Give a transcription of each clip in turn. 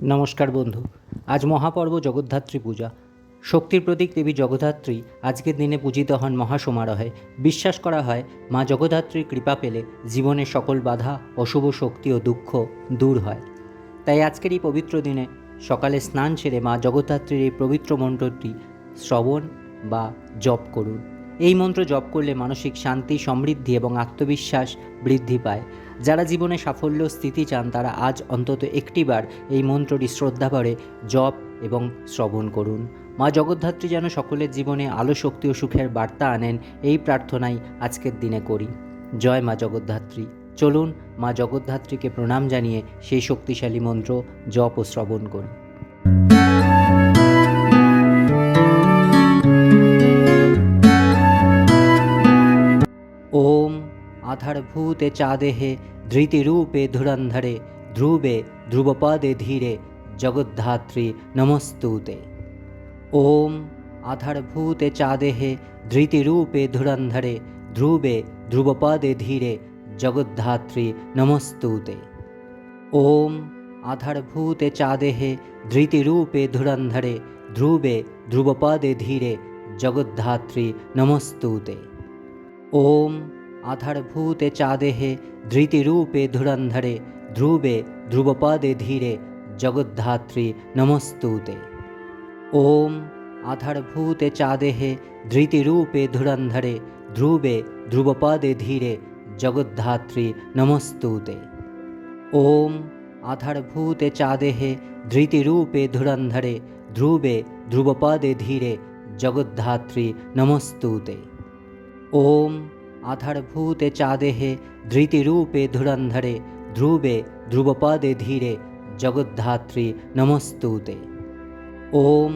নমস্কার বন্ধু। আজ মহাপর্ব জগদ্ধাত্রী পূজা। শক্তির প্রতীক দেবী জগদ্ধাত্রী আজকের দিনে পূজিত হন মহাসমারোহে। বিশ্বাস করা হয় মা জগদ্ধাত্রীর কৃপা পেলে জীবনের সকল বাধা, অশুভ শক্তি ও দুঃখ দূর হয়। তাই আজকের এই পবিত্র দিনে সকালে স্নান সেরে মা জগদ্ধাত্রীর এই পবিত্র মন্ত্রটি শ্রবণ বা জপ করুন। এই মন্ত্র জপ করলে মানসিক শান্তি, সমৃদ্ধি এবং আত্মবিশ্বাস বৃদ্ধি পায়। যারা জীবনে সাফল্য স্থিতি চান তারা আজ অন্তত একটিবার এই মন্ত্রটি শ্রদ্ধাভরে জপ এবং শ্রবণ করুন। মা জগদ্ধাত্রী যেন সকলের জীবনে আলো, শক্তি ও সুখের বার্তা আনেন, এই প্রার্থনাই আজকের দিনে করি। জয় মা জগদ্ধাত্রী। চলুন মা জগদ্ধাত্রীকে প্রণাম জানিয়ে সেই শক্তিশালী মন্ত্র জপ ও শ্রবণ করি। ওম আধারভূতে চাদেহে ধৃতিরূপে ধুরন্ধরে ধ্রুবে ধ্রুবপদে ধীরে জগদ্ধাত্রী নমস্তুতে। ওম আধারভূতে চাদেহে ধৃতিরূপে ধুরন্ধরে ধ্রুবে ধ্রুবপদে ধীরে জগদ্ধাত্রী নমস্তুতে। ওম আধারভূতে চাদেহে ধৃতিরূপে ধুরন্ধরে ধ্রুবে ধ্রুবপদে ধীরে জগদ্ধাত্রী নমস্তুতে। ওম আধারভূতে চাদেহে ধৃতিরূপে ধুরন্ধরে ধ্রুবে ধ্রুবপদে ধীরে জগদ্ধাত্রী নমস্তুতে। ওম আধারভূতে চাদেহে ধৃতিরূপে ধুরন্ধরে ধ্রুবে ধ্রুবপদে ধীরে জগদ্ধাত্রী নমস্তুতে। ওম আধারভূতে চাদেহে ধৃতিরূপে ধুরন্ধরে ধ্রুবে ধ্রুবপদে ধীরে জগদ্ধাত্রী নমস্তুতে। ওম আধারভূতে চাদেহে ধৃতিরূপে ধুরন্ধরে ধ্রুবে ধ্রুবপদে ধীরে জগদ্ধাত্রী নমস্তুতে। ওম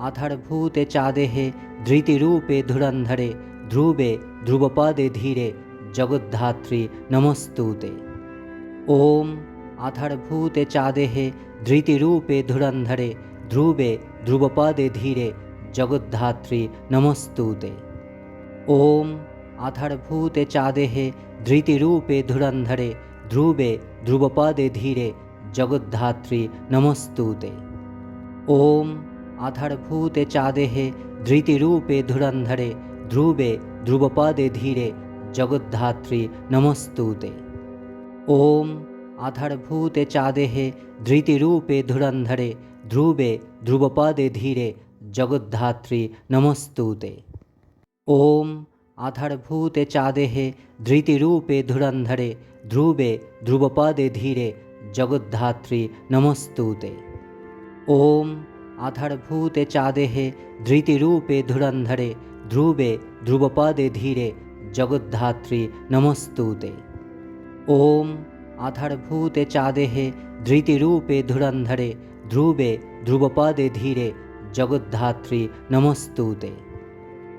আধারভূতে চাদেহে ধৃতিরূপে ধুরন্ধরে ধ্রুবে ধ্রুবপদে ধীরে জগদ্ধাত্রী নমস্তুতে। ওম আধারভূতে চাদেহে ধৃতিরূপে ধুরন্ধরে ধ্রুবে ধ্রুবপদে ধীরে জগদ্ধাত্রী নমস্তুতে। ওম আধারভূতে চাদেহে ধৃতিরূপে ধুরন্ধরে ধ্রুবে ধ্রুবপদে ধীরে জগদ্ধাত্রী নমস্তুতে। ওম আধারভূতে চাদেহে ধৃতিরূপে ধুরন্ধরে ধ্রুবে ধ্রুবপদে ধীরে জগদ্ধাত্রী নমস্তুতে। ওম আধারভূতে চাদেহে ধৃতিরূপে ধুরন্ধরে ধ্রুবে ধ্রুবপদে ধীরে জগদ্ধাত্রী নমস্তুতে। ওম আধারভূতে চাদেহে ধৃতিরূপে ধুরন্ধরে ধ্রুবে ধ্রুবপদে ধীরে জগদ্ধাত্রী নমস্তুতে। ওম আধারভূতে চাদেহে ধৃতিরূপে ধুরন্ধরে ধ্রুবে ধ্রুবপদে ধীরে জগদ্ধাত্রী নমস্তুতে। ওম আধারভূতে চাদেহে ধৃতিরূপে ধুরন্ধরে ধ্রুবে ধ্রুবপদে ধীরে জগদ্ধাত্রী নমস্তুতে।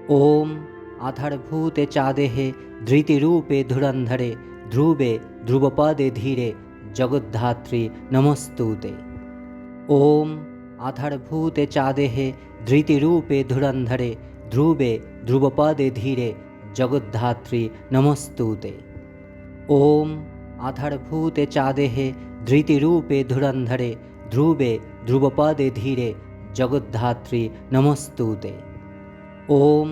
ওম আধারভূতে চাদেহে ধৃতিরূপে ধুরন্ধরে ধ্রুবে ধ্রুবপদে ধীরে জগদ্ধাত্রী নমস্তুতে। ওম আধারভূতে চাদেহে ধৃতিরূপে ধুরন্ধরে ধ্রুবে ধ্রুবপদে ধীরে জগদ্ধাত্রী নমস্তুতে। ওম আধারভূতে চাদেহে ধৃতিরূপে ধুরন্ধরে ধ্রুবে ধ্রুবপদে ধীরে জগদ্ধাত্রী নমস্তুতে। ওম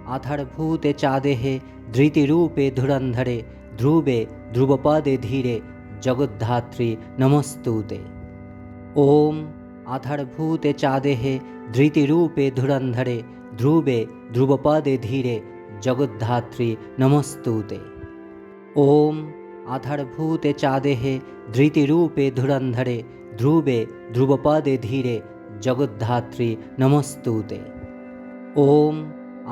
আধারভূতে চাদেহে ধৃতিরূপে ধুরন্ধরে ধ্রুবে ধ্রুবপদে ধীরে জগদ্ধাত্রী নমস্তুতে। ওম আধারভূতে চাদেহে ধৃতিরূপে ধুরন্ধরে ধ্রুবে ধ্রুবপদে ধীরে জগদ্ধাত্রী নমস্তুতে। ওম আধারভূতে চাদেহে ধৃতিরূপে ধুরন্ধরে ধ্রুবে ধ্রুবপদে ধীরে জগদ্ধাত্রী নমস্তুতে। ওম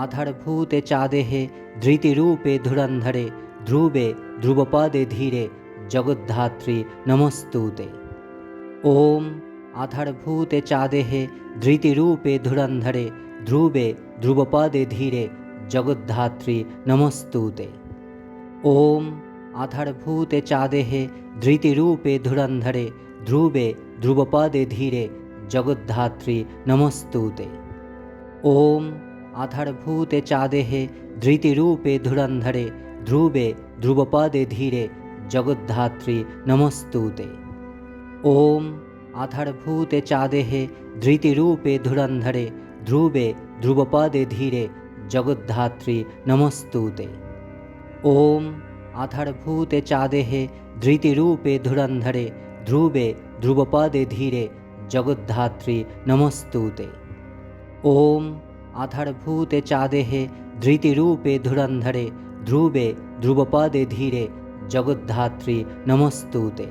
আধারভূতে চাদেহে ধৃতিরূপে ধুরন্ধরে ধ্রুবে ধ্রুবপদে ধীরে জগদ্ধাত্রী নমস্তুতে। ওম আধারভূতে চাদেহে ধৃতিরূপে ধুরন্ধরে ধ্রুবে ধ্রুবপদে ধীরে জগদ্ধাত্রী নমস্তুতে। ওম আধারভূতে চাদেহে ধৃতিরূপে ধুরন্ধরে ধ্রুবে ধ্রুবপদে ধীরে জগদ্ধাত্রী নমস্তুতে। ওম আধারভূতে চাদেহে ধৃতিরূপে ধুরন্ধরে ধ্রুবে ধ্রুবপদে ধীরে জগদ্ধাত্রী নমস্তুতে। ওম आधारभूते चादेहे धृतिरूपे धुरन्धरे ध्रुवे ध्रुवपदे धीरे जगद्धात्री नमस्तुते। ओम आधारभूते चादेहे धृतिरूपे धुरन्धरे ध्रुवे ध्रुवपदे धीरे जगद्धात्री नमस्तुते। ओम आधारभूते चादेहे धृतिरूपे धुरन्धरे ध्रुवे ध्रुवपदे धीरे जगद्धात्री नमस्तुते।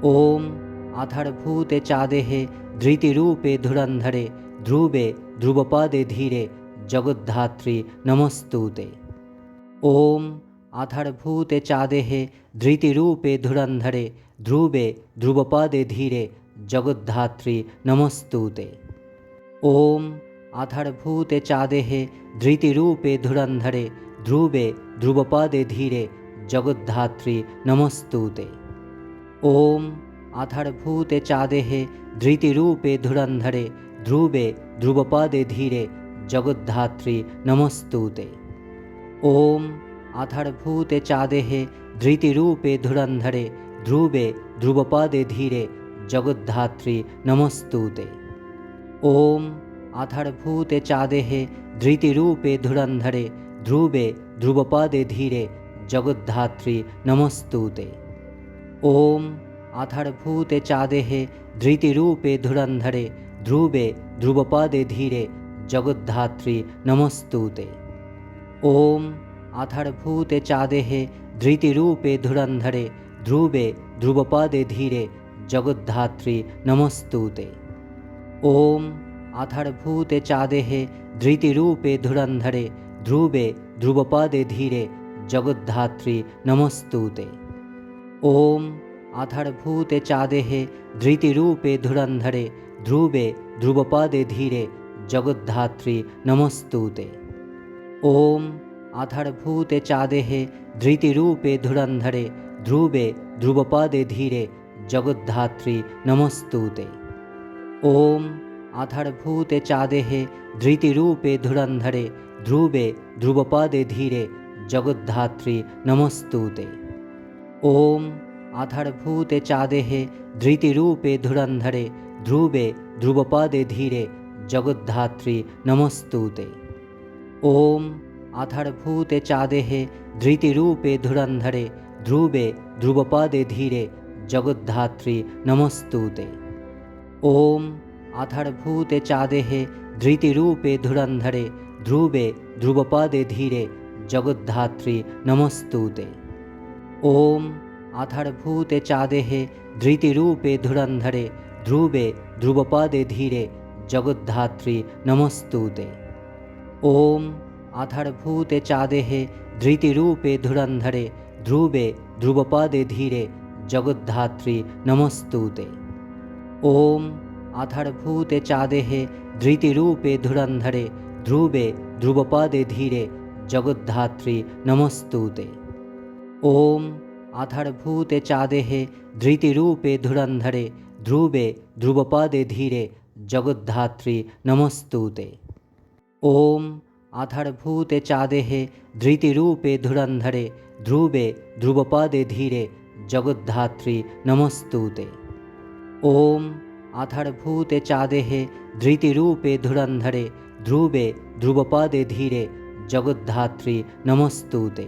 ओम आधारभूते चादेहे धृतिरूपे धुरन्धरे ध्रुवे ध्रुवपदे धीरे जगद्धात्री नमस्तुते। ओम आधारभूते चादेहे धृतिरूपे धुरन्धरे ध्रुवे ध्रुवपदे धीरे जगद्धात्री नमस्तुते। ओम आधारभूते चादेहे धृतिरूपे धुरन्धरे ध्रुवे ध्रुवपदे धीरे जगद्धात्री नमस्तुते। ओम आधारभूते चादेहे धृतिरूपे धुरन्धरे ध्रुवे ध्रुवपदे धीरे जगद्धात्री नमस्तुते। ओम आधारभूते चादेहे धृतिरूपे धुरन्धरे ध्रुवे ध्रुवपदे धीरे जगद्धात्री नमस्तुते। ओम आधारभूते चादेहे धृतिरूपे धुरन्धरे ध्रुवे ध्रुवपदे धीरे जगद्धात्री नमस्तुते। ओम आधारभूते चादेहे धृतिरूपे धुरन्धरे ध्रुवे ध्रुवपदे धीरे जगद्धात्री नमस्तुते। ओम आधारभूते चादेहे धृतिरूपे धुरन्धरे ध्रुवे ध्रुवपदे धीरे जगद्धात्री नमस्तुते। ओम आधारभूते चादेहे धृतिरूपे धुरन्धरे ध्रुवे ध्रुवपदे धीरे जगद्धात्री नमस्तुते। ओम आधारभूते चादेहे धृतिरूपे धुरन्धरे ध्रुवे ध्रुवपदे धीरे जगद्धात्री नमस्तुते। ओम आधारभूते चादेहे धृतिरूपे धुरन्धरे ध्रुवे ध्रुवपदे धीरे जगद्धात्री नमस्तुते। ओम आधारभूते चादेहे धृतिरूपे धुरन्धरे ध्रुवे ध्रुवपदे धीरे जगद्धात्री नमस्तुते। ओम आधारभूते चादेहे धृतिरूपे धुरन्धरे ध्रुवे ध्रुवपदे धीरे जगद्धात्री नमस्तुते। ओम आधारभूते चादेहे धृतिरूपे धुरन्धरे ध्रुवे ध्रुवपदे धीरे जगद्धात्री नमस्तुते। ओम आधारभूते चादेहे धृतिरूपे धुरन्धरे ध्रुवे ध्रुवपदे धीरे जगद्धात्री नमस्तुते। ओम आधारभूते चादेहे धृतिरूपे धुरन्धरे ध्रुवे ध्रुवपदे धीरे जगद्धात्री नमस्तुते। ओम आधारभूते चादेहे धृतिरूपे धुरन्धरे ध्रुवे ध्रुवपदे धीरे जगद्धात्री नमस्तुते। ओम आधारभूते चादेहे धृतिरूपे धुरन्धरे ध्रुवे ध्रुवपदे धीरे जगद्धात्री नमस्तुते। ओम आधारभूते चादेहे धृतिरूपे धुरन्धरे ध्रुवे ध्रुवपदे धीरे जगद्धात्री नमस्तुते। ओम आधारभूते चादेहे धृतिरूपे धुरन्धरे ध्रुवे ध्रुवपदे धीरे जगद्धात्री नमस्तुते। ओम आधारभूते चादेहे धृतिरूपे धुरन्धरे ध्रुवे ध्रुवपदे धीरे जगद्धात्री नमस्तुते।